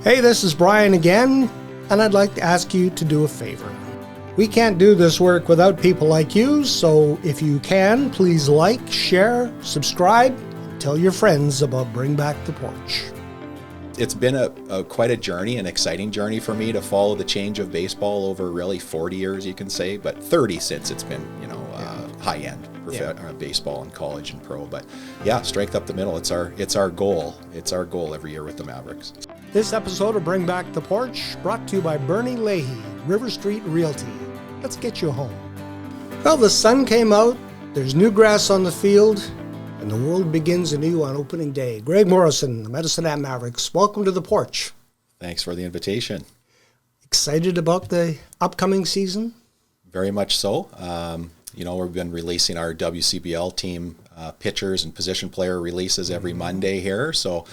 Hey, this is Brian again, and I'd like to ask you to do a favor. We can't do this work without people like you, so if you can, please like, share, subscribe, and tell your friends about Bring Back the Porch. It's been quite a journey, an exciting journey for me to follow the change of baseball over really 40 years, you can say, but 30 since it's been, high-end baseball and college and pro. But yeah, strength up the middle. It's our goal. It's our goal every year with the Mavericks. This episode of Bring Back the Porch brought to you by Bernie Leahy, River Street Realty. Let's get you home. Well, the sun came out, there's new grass on the field, and the world begins anew on opening day. Greg Morrison, the Medicine Hat Mavericks, welcome to the porch. Thanks for the invitation. Excited about the upcoming season? Very much so. We've been releasing our WCBL team pitchers and position player releases every Monday here, so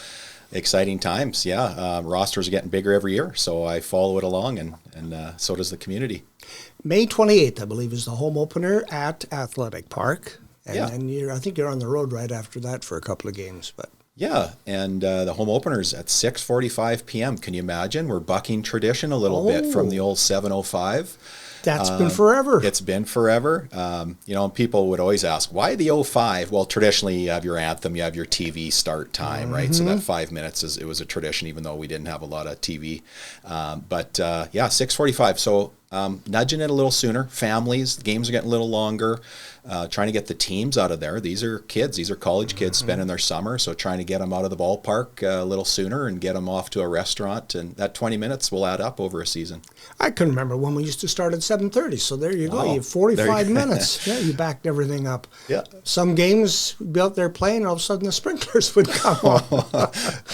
exciting times. Rosters are getting bigger every year, so I follow it along, and so does the community. May 28th, I believe, is the home opener at Athletic Park. And then I think you're on the road right after that for a couple of games. But yeah, and the home opener's at 6:45 p.m. Can you imagine? We're bucking tradition a little bit from the old 7:05. That's been forever. It's been forever. People would always ask, why the 05? Well, traditionally, you have your anthem, you have your TV start time, right? So that 5 minutes, it was a tradition, even though we didn't have a lot of TV. 6:45. So nudging it a little sooner. Families, the games are getting a little longer. Trying to get the teams out of there. These are kids. These are college kids spending their summer. So trying to get them out of the ballpark a little sooner and get them off to a restaurant. And that 20 minutes will add up over a season. I can remember when we used to start at 7:30. So there you go. You have 45 minutes. Yeah, you backed everything up. Yeah. Some games we'd be out there playing, and all of a sudden the sprinklers would come on.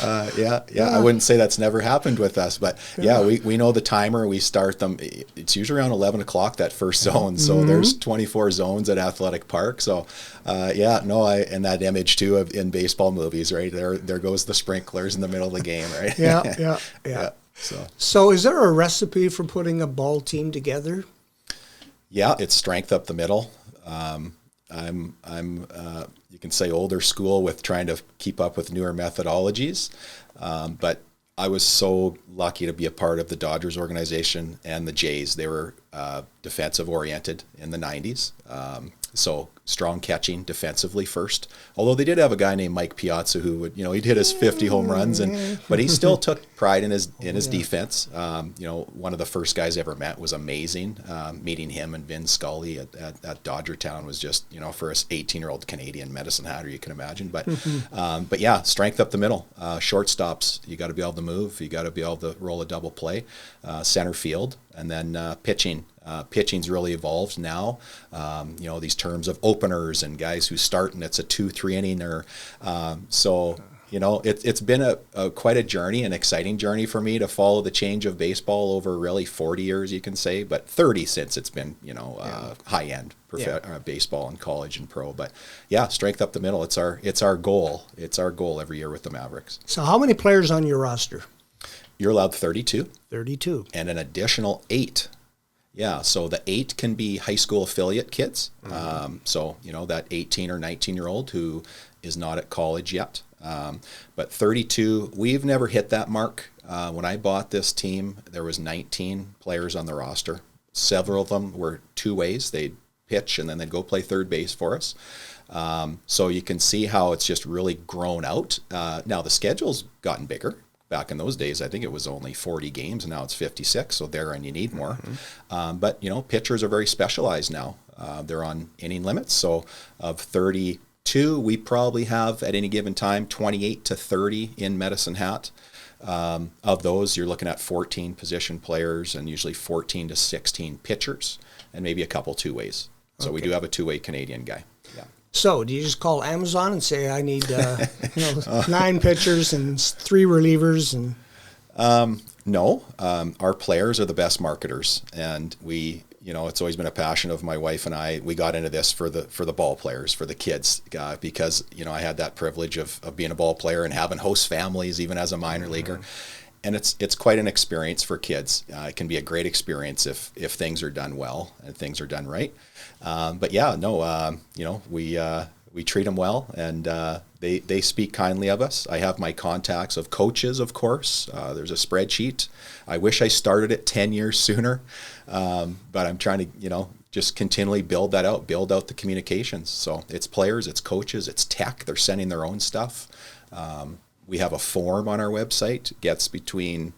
I wouldn't say that's never happened with us. But we know the timer. We start them. It's usually around 11 o'clock, that first zone. So there's 24 zones at Athletic Park. So, and that image too in baseball movies, right? There goes the sprinklers in the middle of the game, right? Yeah. So is there a recipe for putting a ball team together? Yeah, it's strength up the middle. I'm you can say older school with trying to keep up with newer methodologies, but I was so lucky to be a part of the Dodgers organization and the Jays. They were defensive oriented in the 90s. So strong catching defensively first. Although they did have a guy named Mike Piazza who would, he'd hit his 50 home runs, but he still took pride in his defense. One of the first guys I ever met was amazing. Meeting him and Vin Scully at Dodger Town was just, for us 18-year-old Canadian Medicine Hatter, you can imagine. But strength up the middle. Shortstops, you got to be able to move. You got to be able to roll a double play. Center field, and then pitching. Pitching's really evolved now. These terms of openers and guys who start and it's a 2-3 inninger. It's been quite a journey, an exciting journey for me to follow the change of baseball over really 40 years, you can say, but 30 since it's been, high-end baseball and college and pro. But yeah, strength up the middle. It's our goal. It's our goal every year with the Mavericks. So how many players on your roster? You're allowed 32. 32. And an additional 8. Yeah, so the 8 can be high school affiliate kids. That 18 or 19-year-old who is not at college yet. But 32, we've never hit that mark. When I bought this team, there was 19 players on the roster. Several of them were two ways. They'd pitch and then they'd go play third base for us. So you can see how it's just really grown out. Now the schedule's gotten bigger. Back in those days, I think it was only 40 games, and now it's 56, so therein you need more. But pitchers are very specialized now. They're on inning limits, so of 32, we probably have, at any given time, 28 to 30 in Medicine Hat. Of those, you're looking at 14 position players and usually 14 to 16 pitchers, and maybe a couple two-ways. So we do have a two-way Canadian guy. Yeah. So, do you just call Amazon and say, I need 9 pitchers and 3 relievers? And No. Our players are the best marketers. And it's always been a passion of my wife and I. We got into this for the ball players, for the kids, because, I had that privilege of being a ball player and having host families, even as a minor leaguer. And it's quite an experience for kids. It can be a great experience if things are done well and things are done right. We we treat them well, and they speak kindly of us. I have my contacts of coaches, of course. There's a spreadsheet. I wish I started it 10 years sooner, but I'm trying to, just continually build out the communications. So it's players, it's coaches, it's tech. They're sending their own stuff. We have a form on our website. It gets between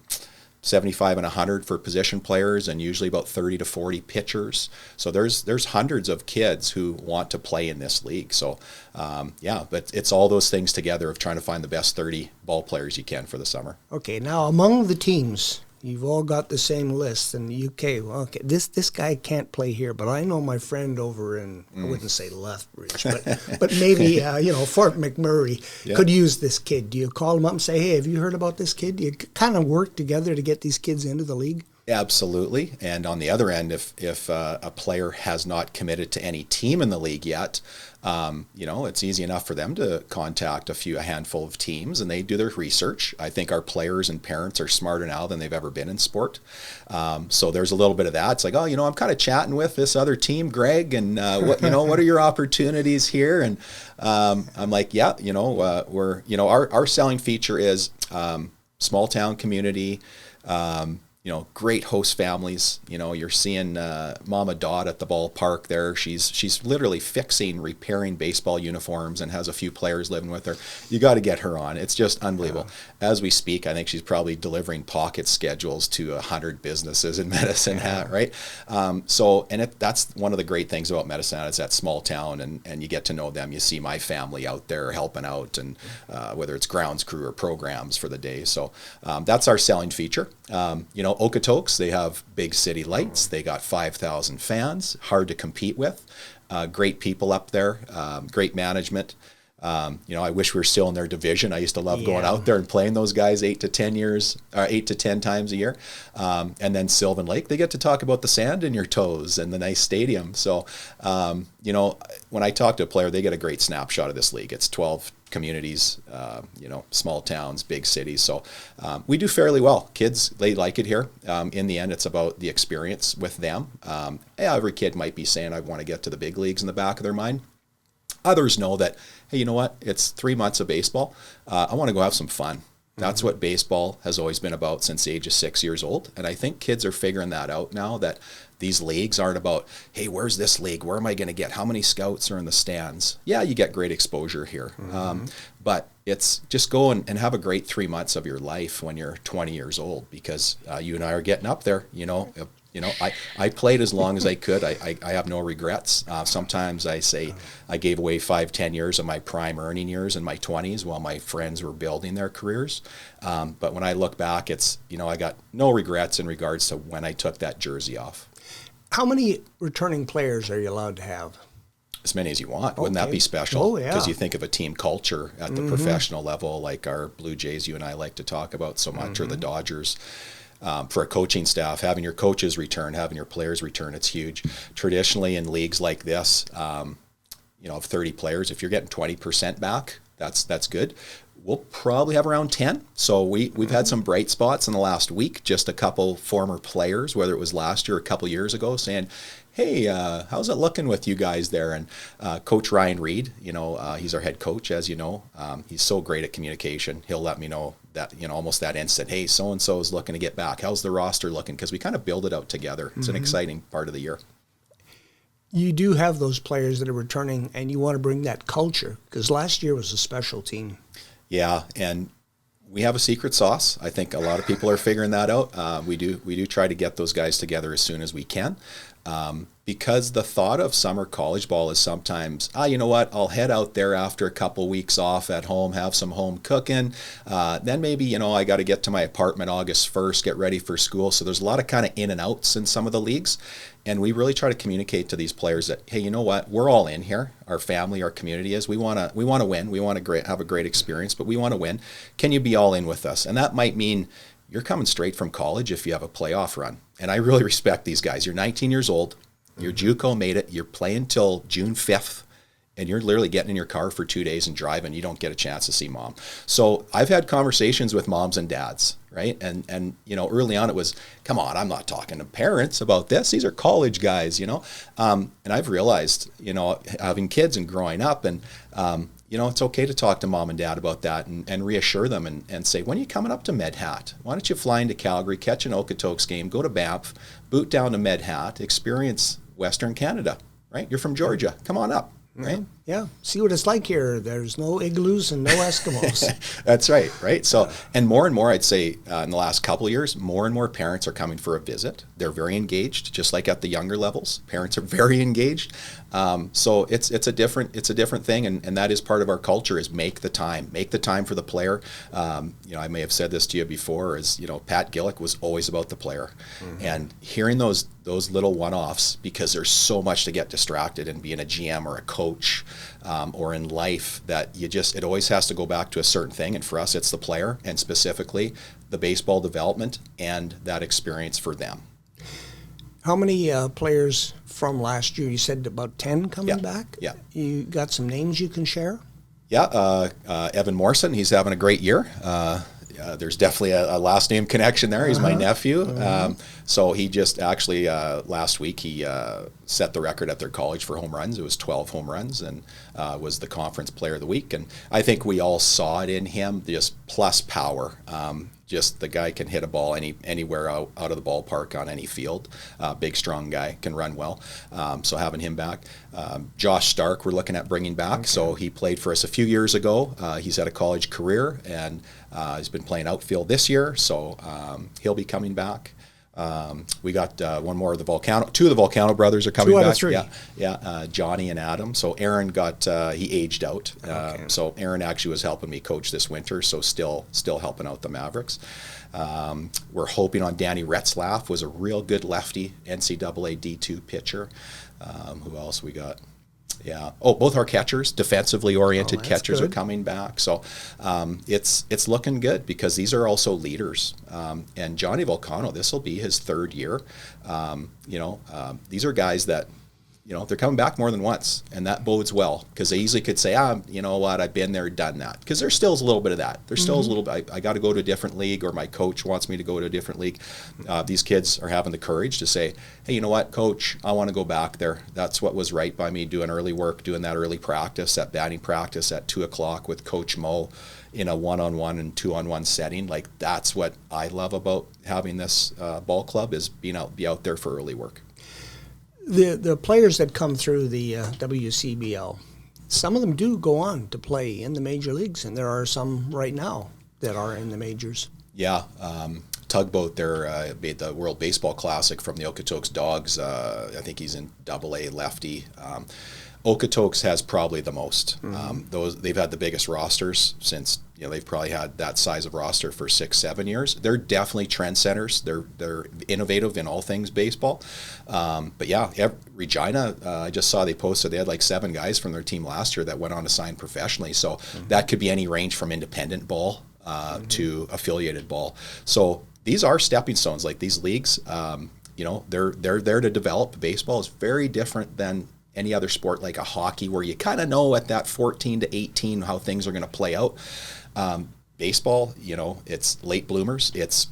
75 and 100 for position players, and usually about 30 to 40 pitchers. So there's hundreds of kids who want to play in this league. So but it's all those things together of trying to find the best 30 ball players you can for the summer. Okay, now among the teams, you've all got the same list, and okay, this guy can't play here, but I know my friend over in, I wouldn't say Lethbridge, but maybe, Fort McMurray could use this kid. Do you call him up and say, hey, have you heard about this kid? Do you kind of work together to get these kids into the league? Absolutely. And on the other end, if a player has not committed to any team in the league yet, it's easy enough for them to contact a handful of teams, and they do their research. I think our players and parents are smarter now than they've ever been in sport. So there's a little bit of that. It's like, I'm kind of chatting with this other team, Greg, and what are your opportunities here? And I'm like, our selling feature is small town community. Great host families. You're seeing Mama Dot at the ballpark there. She's literally repairing baseball uniforms and has a few players living with her. You got to get her on. It's just unbelievable. As we speak, I think she's probably delivering pocket schedules to 100 businesses in Medicine Hat, right? That's one of the great things about Medicine Hat is that small town, and you get to know them. You see my family out there helping out, and whether it's grounds crew or programs for the day. So that's our selling feature. Okotoks, they have big city lights. They got 5,000 fans, hard to compete with. Great people up there, great management. I wish we were still in their division. I used to love going out there and playing those guys 8 to 10 times a year. And then Sylvan Lake, they get to talk about the sand in your toes and the nice stadium. So, when I talk to a player, they get a great snapshot of this league. It's 12 communities, small towns, big cities. So we do fairly well. Kids, they like it here. In the end, it's about the experience with them. Every kid might be saying, I want to get to the big leagues in the back of their mind. Others know that, hey, you know what? It's 3 months of baseball. I want to go have some fun. That's what baseball has always been about since the age of 6 years old. And I think kids are figuring that out now, that these leagues aren't about, hey, where's this league? Where am I going to get? How many scouts are in the stands? Yeah, you get great exposure here. But it's just go and have a great 3 months of your life when you're 20 years old, because you and I are getting up there, I played as long as I could. I have no regrets. Sometimes I say I gave away 5-10 years of my prime earning years in my 20s while my friends were building their careers. But when I look back, it's, I got no regrets in regards to when I took that jersey off. How many returning players are you allowed to have? As many as you want. Wouldn't that be special? Oh, yeah. Because you think of a team culture at the professional level, like our Blue Jays you and I like to talk about so much, or the Dodgers. For a coaching staff, having your coaches return, having your players return, it's huge. Traditionally in leagues like this, of 30 players, if you're getting 20% back, that's good. We'll probably have around 10. So we've had some bright spots in the last week, just a couple former players, whether it was last year or a couple years ago, saying, hey, how's it looking with you guys there? And Coach Ryan Reed, he's our head coach, as you know. He's so great at communication. He'll let me know that, almost that instant, hey, so-and-so is looking to get back. How's the roster looking? Because we kind of build it out together. It's an exciting part of the year. You do have those players that are returning, and you want to bring that culture, because last year was a special team. Yeah, and we have a secret sauce. I think a lot of people are figuring that out. We do try to get those guys together as soon as we can. Because the thought of summer college ball is sometimes, you know what, I'll head out there after a couple weeks off at home, have some home cooking. Then maybe, I got to get to my apartment August 1st, get ready for school. So there's a lot of kind of in and outs in some of the leagues. And we really try to communicate to these players that, hey, you know what, we're all in here. Our family, our community is. We want to win. We want to have a great experience, but we want to win. Can you be all in with us? And that might mean you're coming straight from college if you have a playoff run. And I really respect these guys. You're 19 years old. Your JUCO made it. You're playing till June 5th, and you're literally getting in your car for 2 days and driving. You don't get a chance to see mom. So I've had conversations with moms and dads, right? And early on it was, come on, I'm not talking to parents about this. These are college guys, and I've realized, having kids and growing up, and it's okay to talk to mom and dad about that and reassure them and say, when are you coming up to Med Hat? Why don't you fly into Calgary, catch an Okotoks game, go to Banff, boot down to Med Hat, experience Western Canada, right? You're from Georgia. Come on up, right? Yeah. See what it's like here. There's no igloos and no Eskimos. That's right? So, and more, I'd say in the last couple of years, more and more parents are coming for a visit. They're very engaged, just like at the younger levels. Parents are very engaged. So it's a different thing, and that is part of our culture, is make the time for the player. I may have said this to you before, is Pat Gillick was always about the player, and hearing those little one-offs, because there's so much to get distracted in being a GM or a coach, or in life, that it always has to go back to a certain thing. And for us, it's the player, and specifically the baseball development and that experience for them. How many players from last year? You said about 10 coming back? Yeah. You got some names you can share? Yeah, Evan Morrison, he's having a great year. There's definitely a last name connection there. He's my nephew. So he just actually, last week, he set the record at their college for home runs. It was 12 home runs, and was the conference player of the week. And I think we all saw it in him, just plus power. Just the guy can hit a ball anywhere out of the ballpark on any field. Big, strong guy, can run well. So having him back. Josh Stark, we're looking at bringing back. Okay. So he played for us a few years ago. He's had a college career, and he's been playing outfield this year. So he'll be coming back. We got one more of the Volcano. Two of the Volcano brothers are coming back. 2 out of 3. Yeah. Johnny and Adam. So Aaron he aged out. Okay. So Aaron actually was helping me coach this winter. So still helping out the Mavericks. We're hoping on Danny Retzlaff, was a real good lefty NCAA D2 pitcher. Who else we got? Yeah. Oh, both our catchers, defensively oriented catchers, are coming back. So it's looking good, because these are also leaders. And Johnny Volcano, this will be his 3rd year. These are guys that, they're coming back more than once, and that bodes well, because they easily could say, you know what, I've been there, done that. Because there's still a little bit of that. There's still a little bit, I got to go to a different league, or my coach wants me to go to a different league. These kids are having the courage to say, hey, you know what, coach, I want to go back there. That's what was right by me, doing early work, doing that early practice, that batting practice at 2 o'clock with Coach Mo in a 1-on-1 and 2-on-1 setting. Like, that's what I love about having this ball club, is be out there for early work. The players that come through the WCBL, some of them do go on to play in the major leagues, and there are some right now that are in the majors. Yeah. Tugboat there made the World Baseball Classic from the Okotoks Dogs. I think he's in AA lefty. Okotoks has probably the most. They've had the biggest rosters since, they've probably had that size of roster for 6-7 years. They're definitely trendsetters. They're innovative in all things baseball. But yeah, Regina, I just saw they posted, they had like 7 guys from their team last year that went on to sign professionally. So that could be any range from independent ball to affiliated ball. So these are stepping stones. Like, these leagues, they're there to develop. Baseball is very different than any other sport, like a hockey, where you kind of know at that 14 to 18 how things are going to play out. Baseball, it's late bloomers. It's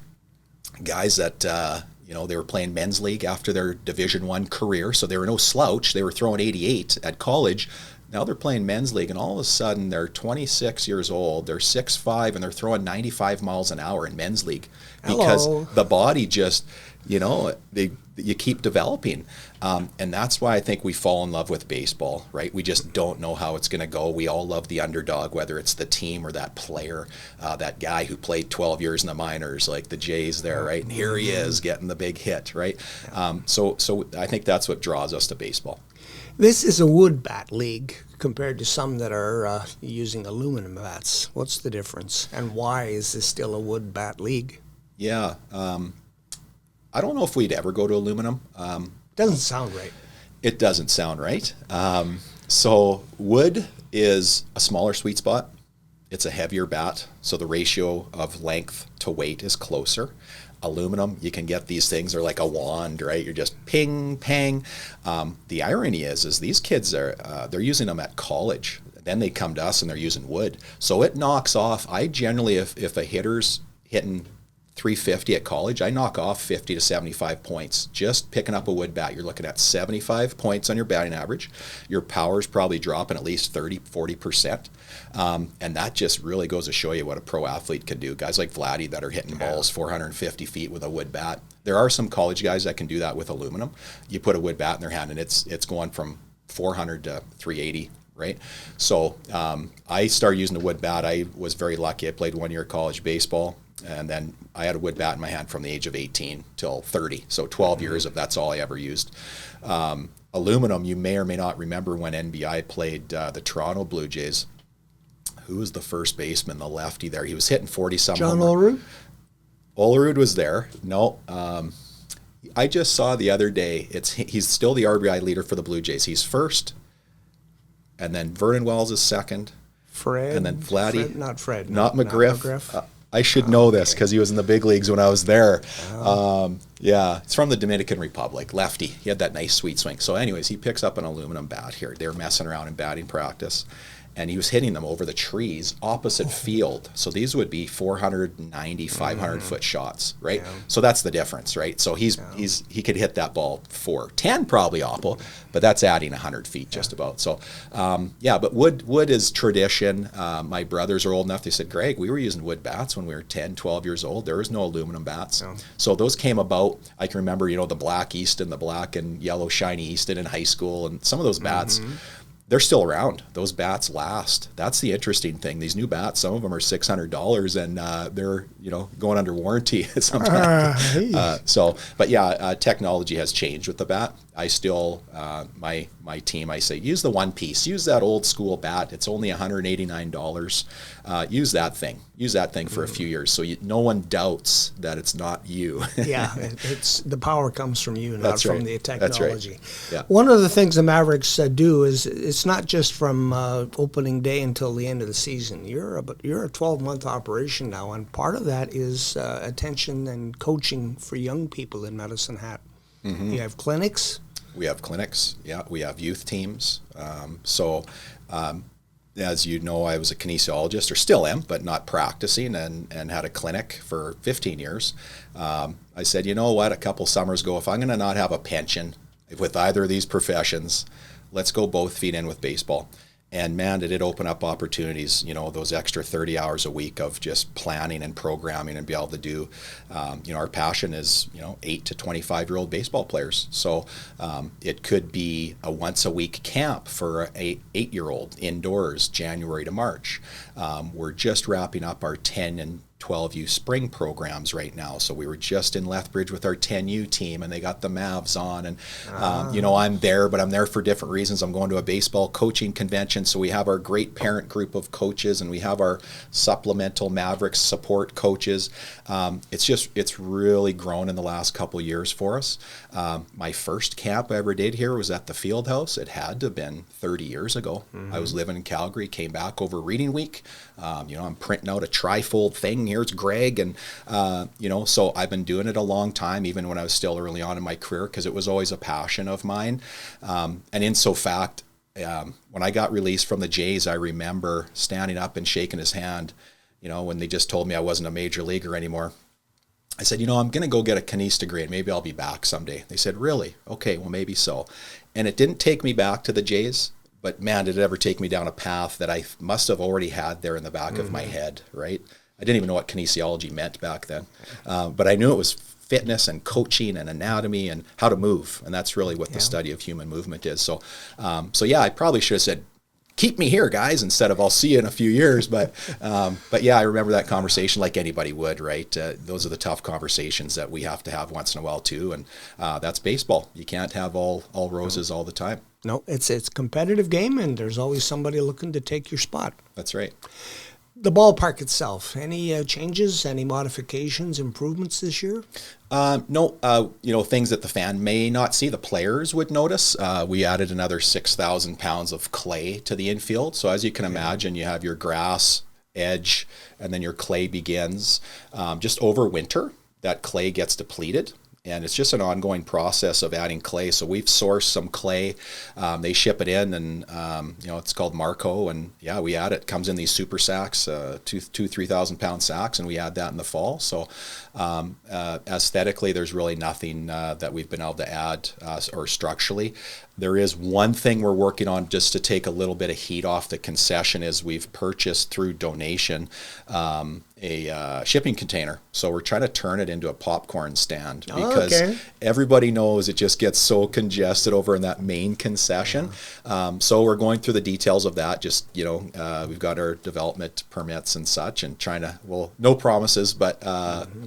guys that, they were playing men's league after their Division I career, so they were no slouch. They were throwing 88 at college. Now they're playing men's league, and all of a sudden they're 26 years old, they're 6'5", and they're throwing 95 miles an hour in men's league, because the body just, you keep developing. And that's why I think we fall in love with baseball, right? We just don't know how it's going to go. We all love the underdog, whether it's the team or that player, that guy who played 12 years in the minors, like the Jays there, right? And here he is getting the big hit, right? So I think that's what draws us to baseball. This is a wood bat league compared to some that are using aluminum bats. What's the difference, and why is this still a wood bat league? Yeah, I don't know if we'd ever go to aluminum. Doesn't sound right. It doesn't sound right. So wood is a smaller sweet spot. It's a heavier bat, so the ratio of length to weight is closer. Aluminum, you can get these things, they're like a wand, right? You're just ping, pang. The irony is these kids they're using them at college. Then they come to us and they're using wood. So it knocks off. I generally, if a hitter's hitting 350 at college, I knock off 50 to 75 points just picking up a wood bat. You're looking at 75 points on your batting average. Your power's probably dropping at least 30-40%. And that just really goes to show you what a pro athlete can do. Guys like Vladdy that are hitting balls 450 feet with a wood bat. There are some college guys that can do that with aluminum. You put a wood bat in their hand and it's going from 400 to 380. Right. So I started using a wood bat. I was very lucky. I played 1 year college baseball, and then I had a wood bat in my hand from the age of 18 till 30. So 12 years of that's all I ever used. Aluminum, you may or may not remember when NBI played the Toronto Blue Jays. Who was the first baseman, the lefty there? He was hitting 40-some. John Olerud? Olerud was there. No. I just saw the other day, he's still the RBI leader for the Blue Jays. He's first. And then Vernon Wells is second. Fred. And then Vladdy. Not Fred. Not McGriff. I should know this because he was in the big leagues when I was there. Yeah, it's from the Dominican Republic. Lefty. He had that nice sweet swing. So anyways, he picks up an aluminum bat here. They were messing around in batting practice. And he was hitting them over the trees opposite field. So these would be 490, 500-foot shots, right? Yeah. So that's the difference, right? So he could hit that ball 410 probably, Oppo, but that's adding 100 feet just about. So, but wood is tradition. My brothers are old enough. They said, Greg, we were using wood bats when we were 10, 12 years old. There was no aluminum bats. Yeah. So those came about. I can remember, the black Easton, the black and yellow shiny Easton in high school, and some of those bats, they're still around. Those bats last. That's the interesting thing. These new bats, some of them are $600, and they're going under warranty sometimes. Technology has changed with the bat. I still my team. I say use the one piece. Use that old school bat. It's only $189. Use that thing. Use that thing for a few years, so no one doubts that it's not you. Yeah, it's the power comes from you, not from the technology. That's right. Yeah. One of the things the Mavericks do is it's not just from opening day until the end of the season. You're a 12-month operation now, and part of that is attention and coaching for young people in Medicine Hat. Mm-hmm. You have clinics. We have clinics. Yeah, we have youth teams. As you know, I was a kinesiologist, or still am, but not practicing, and had a clinic for 15 years. I said, you know what, a couple summers ago, if I'm going to not have a pension with either of these professions, let's go both feet in with baseball. And man, did it open up opportunities, those extra 30 hours a week of just planning and programming and be able to do, our passion is, 8 to 25-year-old baseball players. So it could be a once-a-week camp for an 8-year-old indoors, January to March. We're just wrapping up our 10 and 12U spring programs right now. So we were just in Lethbridge with our 10U team, and they got the Mavs on. And, I'm there, but I'm there for different reasons. I'm going to a baseball coaching convention. So we have our great parent group of coaches, and we have our supplemental Mavericks support coaches. It's really grown in the last couple of years for us. My first camp I ever did here was at the Field House. It had to have been 30 years ago. Mm-hmm. I was living in Calgary, came back over reading week. I'm printing out a trifold thing. Here's Greg. And, so I've been doing it a long time, even when I was still early on in my career, because it was always a passion of mine. And in so fact, when I got released from the Jays, I remember standing up and shaking his hand, when they just told me I wasn't a major leaguer anymore. I said, I'm going to go get a kines degree and maybe I'll be back someday. They said, really? Okay, well, maybe so. And it didn't take me back to the Jays. But man, did it ever take me down a path that I must have already had there in the back of my head, right? I didn't even know what kinesiology meant back then. But I knew it was fitness and coaching and anatomy and how to move. And that's really what the study of human movement is. So I probably should have said, keep me here, guys, instead of I'll see you in a few years. But I remember that conversation like anybody would, right? Those are the tough conversations that we have to have once in a while too. And that's baseball. You can't have all roses all the time. No, it's a competitive game, and there's always somebody looking to take your spot. That's right. The ballpark itself, any changes, any modifications, improvements this year? No, things that the fan may not see, the players would notice. We added another 6,000 pounds of clay to the infield. So as you can imagine, you have your grass edge, and then your clay begins. Just over winter, that clay gets depleted. and it's just an ongoing process of adding clay. So we've sourced some clay. They ship it in, and it's called Marco, and we add it. Comes in these super sacks, 3,000 pound sacks, and we add that in the fall. So aesthetically, there's really nothing that we've been able to add or structurally. There is one thing we're working on just to take a little bit of heat off the concession, is we've purchased through donation a shipping container. So we're trying to turn it into a popcorn stand, because everybody knows it just gets so congested over in that main concession. So we're going through the details of that. Just, we've got our development permits and such, and trying to, no promises, but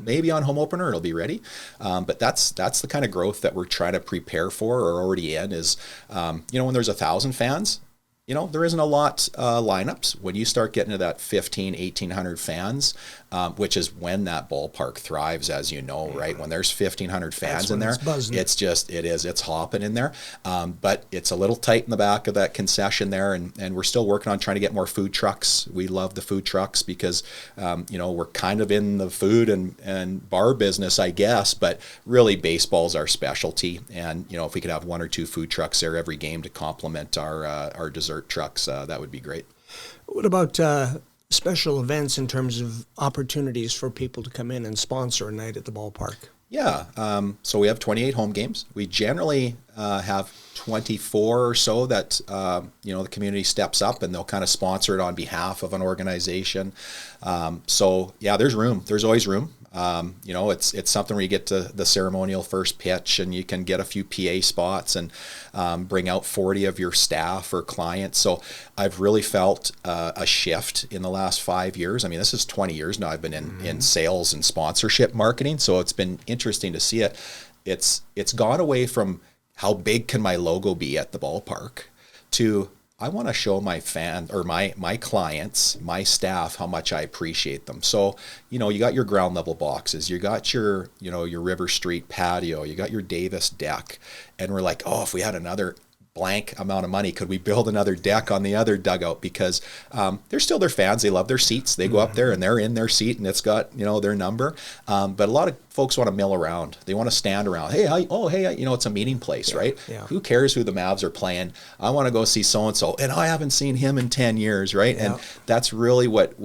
maybe on home opener it'll be ready. But that's the kind of growth that we're trying to prepare for, or already in, is, when there's 1,000 fans, there isn't a lot lineups. When you start getting to that 1,800 fans, which is when that ballpark thrives, as you know, right? When there's 1,500 fans in there, it's hopping in there. But it's a little tight in the back of that concession there, and we're still working on trying to get more food trucks. We love the food trucks because, we're kind of in the food and bar business, I guess, but really baseball's our specialty. And, if we could have 1 or 2 food trucks there every game to complement our dessert trucks, that would be great. What about special events in terms of opportunities for people to come in and sponsor a night at the ballpark? Yeah, so we have 28 home games. We generally have 24 or so that the community steps up and they'll kind of sponsor it on behalf of an organization. So there's room. There's always room. It's something where you get to the ceremonial first pitch, and you can get a few PA spots and bring out 40 of your staff or clients. So I've really felt a shift in the last 5 years. I mean, this is 20 years now I've been in sales and sponsorship marketing, so it's been interesting to see it. It's gone away from how big can my logo be at the ballpark to, I want to show my fan or my clients, my staff, how much I appreciate them. So, you got your ground level boxes, you got your River Street patio, you got your Davis deck, and we're like, if we had another blank amount of money, could we build another deck on the other dugout? Because they're still their fans. They love their seats. They go up there and they're in their seat, and it's got their number. But a lot of folks want to mill around. They want to stand around. Hey, it's a meeting place, right? Yeah. Who cares who the Mavs are playing? I want to go see so and so, and I haven't seen him in 10 years, right? Yeah. And that's really what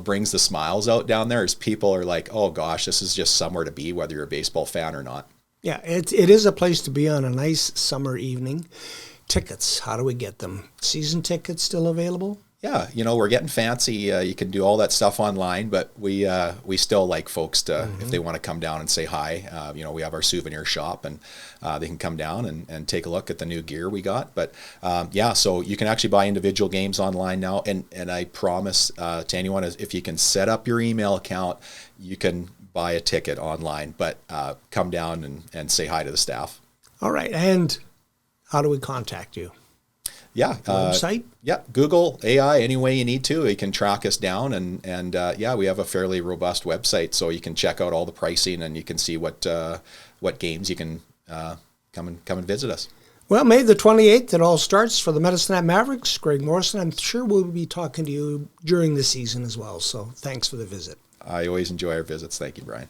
brings the smiles out down there. Is people are like, oh gosh, this is just somewhere to be, whether you're a baseball fan or not. Yeah, it is a place to be on a nice summer evening. Tickets, how do we get them? Season tickets still available? Yeah, we're getting fancy. You can do all that stuff online, but we still like folks to, if they want to come down and say hi, we have our souvenir shop, and they can come down and take a look at the new gear we got. But so you can actually buy individual games online now, and I promise to anyone, if you can set up your email account, you can buy a ticket online, but come down and say hi to the staff. All right, and how do we contact you? Yeah. Website? Google AI any way you need to. You can track us down, and we have a fairly robust website, so you can check out all the pricing, and you can see what games you can come and visit us. Well, May the 28th, it all starts for the Medicine Hat Mavericks. Greg Morrison, I'm sure we'll be talking to you during the season as well, so thanks for the visit. I always enjoy our visits. Thank you, Brian.